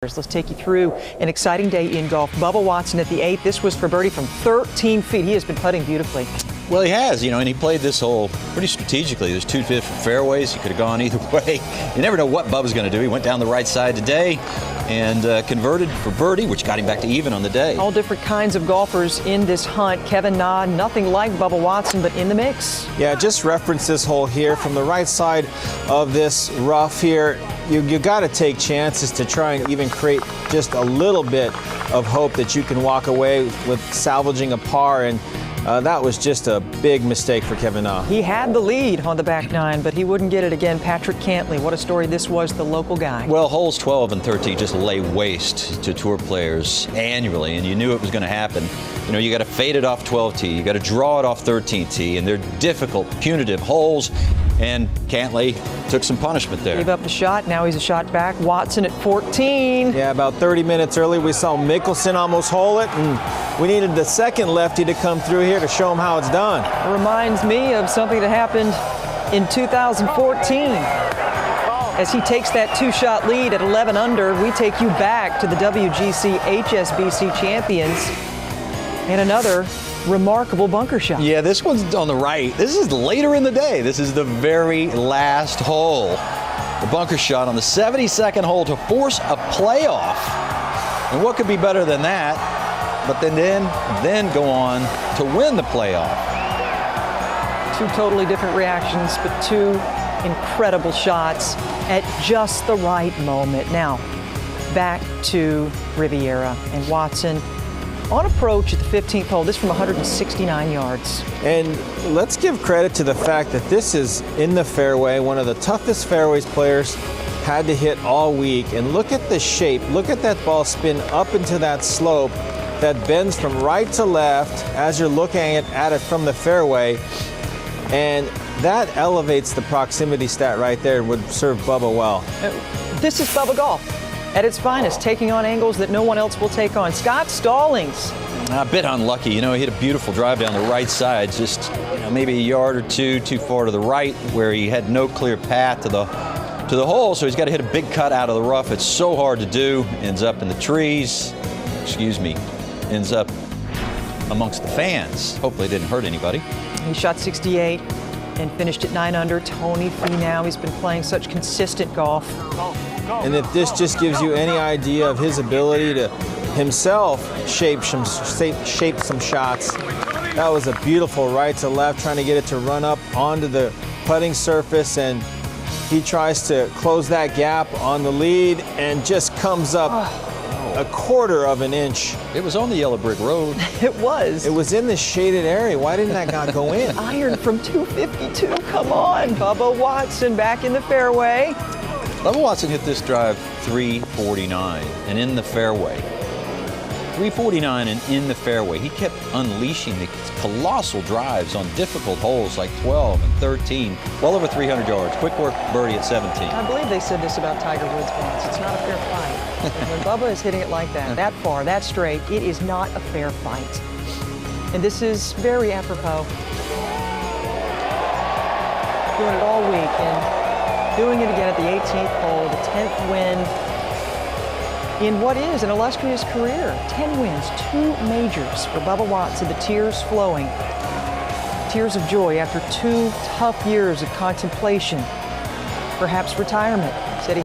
Let's take you through an exciting day in golf. Bubba Watson at the 8th. This was for birdie from 13 feet. He has been putting beautifully. Well, he has, and he played this hole pretty strategically. There's two different fairways. He could have gone either way. You never know what Bubba's going to do. He went down the right side today and converted for birdie, which got him back to even on the day. All different kinds of golfers in this hunt. Kevin Na, nothing like Bubba Watson, but in the mix. Yeah, just reference this hole here from the right side of this rough here. You got to take chances to try and even create just a little bit of hope that you can walk away with salvaging a par, and that was just a big mistake for Kevin Na. He had the lead on the back nine, but he wouldn't get it again. Patrick Cantley, what a story this was, the local guy. Well, holes 12 and 13 just lay waste to tour players annually, and you knew it was going to happen. You got to fade it off 12 tee, you got to draw it off 13 tee, and they're difficult, punitive holes. And Cantley took some punishment there. Gave up the shot. Now he's a shot back. Watson at 14. Yeah, about 30 minutes early, we saw Mickelson almost hole it, and we needed the second lefty to come through here to show him how it's done. It reminds me of something that happened in 2014. As he takes that two-shot lead at 11 under, we take you back to the WGC HSBC champions and another remarkable bunker shot. Yeah, this one's on the right. This is later in the day. This is the very last hole. The bunker shot on the 72nd hole to force a playoff. And what could be better than that? But then go on to win the playoff. Two totally different reactions, but two incredible shots at just the right moment. Now, back to Riviera and Watson. On approach at the 15th hole, this from 169 yards. And let's give credit to the fact that this is in the fairway, one of the toughest fairways players had to hit all week. And look at the shape. Look at that ball spin up into that slope that bends from right to left as you're looking at it from the fairway. And that elevates the proximity stat right there and would serve Bubba well. This is Bubba golf at its finest, taking on angles that no one else will take on. Scott Stallings. A bit unlucky. He hit a beautiful drive down the right side, just maybe a yard or two too far to the right, where he had no clear path to the hole, so he's got to hit a big cut out of the rough. It's so hard to do. Ends up in the trees. Ends up amongst the fans. Hopefully it didn't hurt anybody. He shot 68 and finished at 9 under. Tony Finau, he's been playing such consistent golf. And if this just gives you any idea of his ability to himself shape some shots, that was a beautiful right to left, trying to get it to run up onto the putting surface, and he tries to close that gap on the lead and just comes up a quarter of an inch. It was on the yellow brick road. It was. It was in the shaded area. Why didn't that guy go in? Iron from 252. Come on, Bubba Watson back in the fairway. Bubba Watson hit this drive 349 and in the fairway. 349 and in the fairway. He kept unleashing the colossal drives on difficult holes like 12 and 13. Well over 300 yards. Quick work birdie at 17. I believe they said this about Tiger Woods once. It's not a fair fight. And when Bubba is hitting it like that far, that straight, it is not a fair fight. And this is very apropos. Doing it all week and doing it again at the 18th hole, the 10th win in what is an illustrious career. 10 wins, 2 majors for Bubba Watson, the tears flowing. Tears of joy after 2 tough years of contemplation, perhaps retirement.